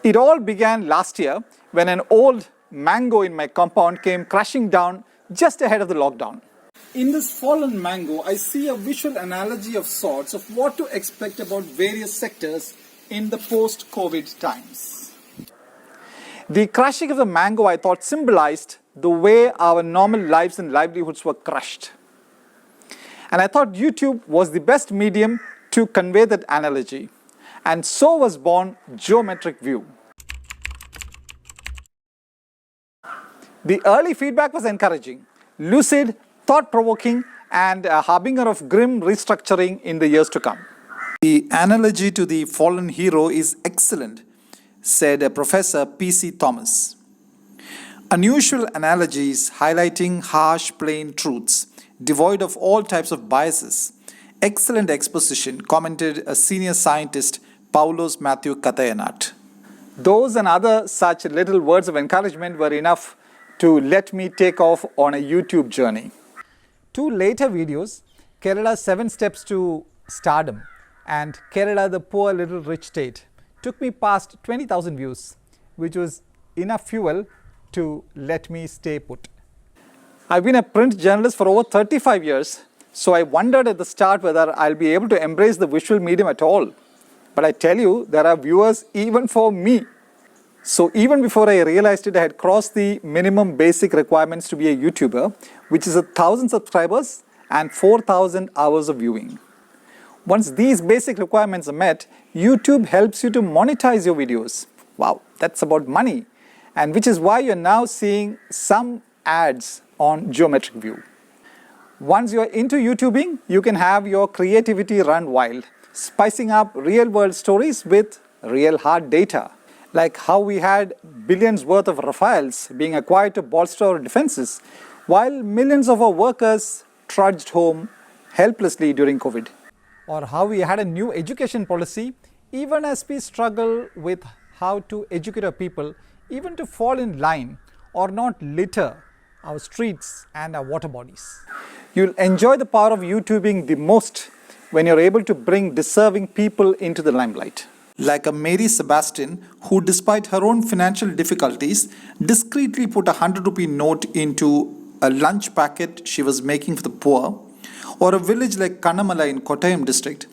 It all began last year when an old mango in my compound came crashing down just ahead of the lockdown. In this fallen mango, I see a visual analogy of sorts of what to expect about various sectors in the post-COVID times. The crashing of the mango, I thought, symbolized the way our normal lives and livelihoods were crushed. And I thought YouTube was the best medium to convey that analogy. And so was born Geometric View. The early feedback was encouraging, lucid, thought-provoking, and a harbinger of grim restructuring in the years to come. The analogy to the fallen hero is excellent, said Professor P.C. Thomas. Unusual analogies highlighting harsh, plain truths, devoid of all types of biases. Excellent exposition, commented a senior scientist, Paulos Matthew Katayanat. Those and other such little words of encouragement were enough to let me take off on a YouTube journey. Two later videos, Kerala's 7 Steps to Stardom and Kerala, the Poor Little Rich State, took me past 20,000 views, which was enough fuel to let me stay put. I've been a print journalist for over 35 years, so I wondered at the start whether I'll be able to embrace the visual medium at all. But I tell you, there are viewers even for me. So even before I realized it, I had crossed the minimum basic requirements to be a YouTuber, which is 1,000 subscribers and 4,000 hours of viewing. Once these basic requirements are met, YouTube helps you to monetize your videos. Wow, that's about money. And which is why you're now seeing some ads on Geometric View. Once you're into YouTubing, you can have your creativity run wild, spicing up real-world stories with real hard data, like how we had billions worth of Rafales being acquired to bolster our defenses, while millions of our workers trudged home helplessly during COVID. Or how we had a new education policy, even as we struggle with how to educate our people, even to fall in line or not litter our streets and our water bodies. You'll enjoy the power of YouTubing the most when you're able to bring deserving people into the limelight. Like a Mary Sebastian, who despite her own financial difficulties, discreetly put a 100-rupee note into a lunch packet she was making for the poor, or a village like Kannamala in Kottayam district,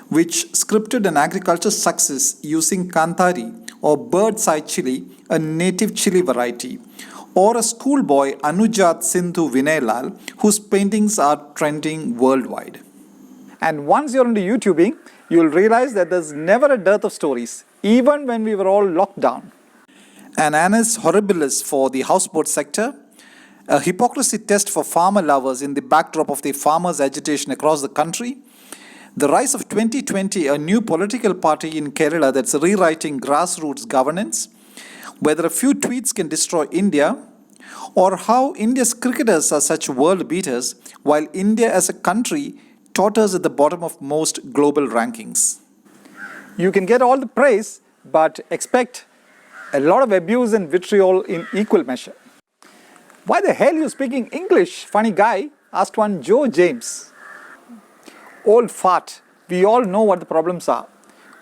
which scripted an agriculture success using Kantari or bird's eye chili, a native chili variety, or a schoolboy Anujat Sindhu Vinaylal, whose paintings are trending worldwide. And once you're into YouTubing, you'll realize that there's never a dearth of stories, even when we were all locked down. An annus horribilis for the houseboat sector, a hypocrisy test for farmer lovers in the backdrop of the farmers' agitation across the country, the rise of 2020, a new political party in Kerala that's rewriting grassroots governance, whether a few tweets can destroy India, or how India's cricketers are such world beaters, while India as a country totters at the bottom of most global rankings. You can get all the praise, but expect a lot of abuse and vitriol in equal measure. Why the hell are you speaking English, funny guy? Asked one Joe James. Old fart, we all know what the problems are.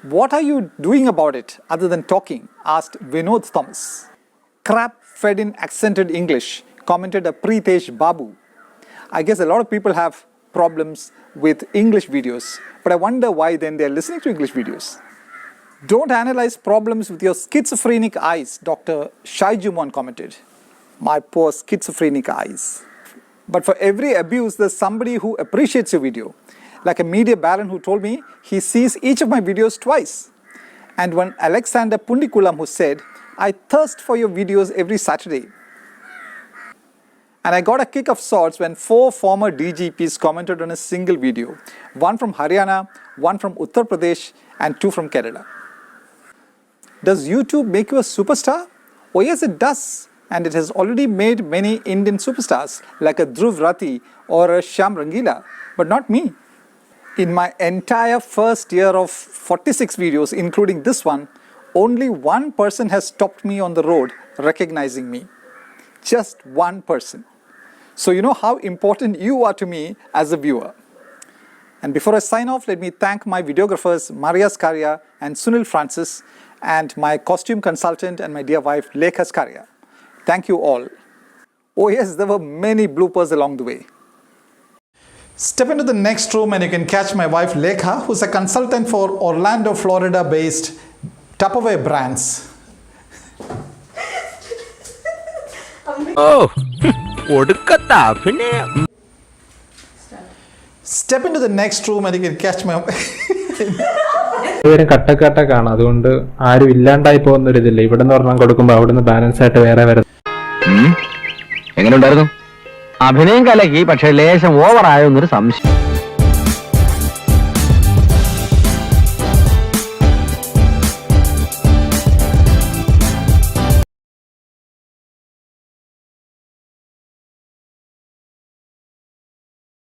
What are you doing about it other than talking? Asked Vinod Thomas. Crap fed in accented English, commented a Preetesh Babu. I guess a lot of people have problems with English videos, but I wonder why then they're listening to English videos. Don't analyze problems with your schizophrenic eyes, Dr. Shaijumon commented. My poor schizophrenic eyes. But for every abuse, there's somebody who appreciates your video. Like a media baron who told me he sees each of my videos twice. And one Alexander Pundikulam who said, I thirst for your videos every Saturday. And I got a kick of sorts when 4 former DGPs commented on a single video. One from Haryana, one from Uttar Pradesh, and 2 from Kerala. Does YouTube make you a superstar? Oh yes, it does. And it has already made many Indian superstars like a Dhruv Rathi or a Shyam Rangila, but not me. In my entire first year of 46 videos, including this one, only one person has stopped me on the road recognizing me. Just one person. So you know how important you are to me as a viewer. And before I sign off, let me thank my videographers Maria Scaria and Sunil Francis, and my costume consultant and my dear wife Lekha Skaria. Thank you all. Oh yes, there were many bloopers along the way. Step into the next room and you can catch my wife Lekha, who's a consultant for Orlando, Florida based Tupperware brands. Oh, Step into the next room and you can catch my ഇവരും കട്ടക്കാണ്, അതുകൊണ്ട് ആരും ഇല്ലാണ്ടായി പോകുന്ന ഒരു ഇതില്ല. ഇവിടെ നിന്ന് ഒരെണ്ണം കൊടുക്കുമ്പോ അവിടുന്ന് ബാലൻസ് ആയിട്ട് വേറെ വരും. എങ്ങനെ ഉണ്ടായിരുന്നു? അഭിനയം കലക്കി, പക്ഷെ ലേശം ഓവറായൊന്നൊരു സംശയം.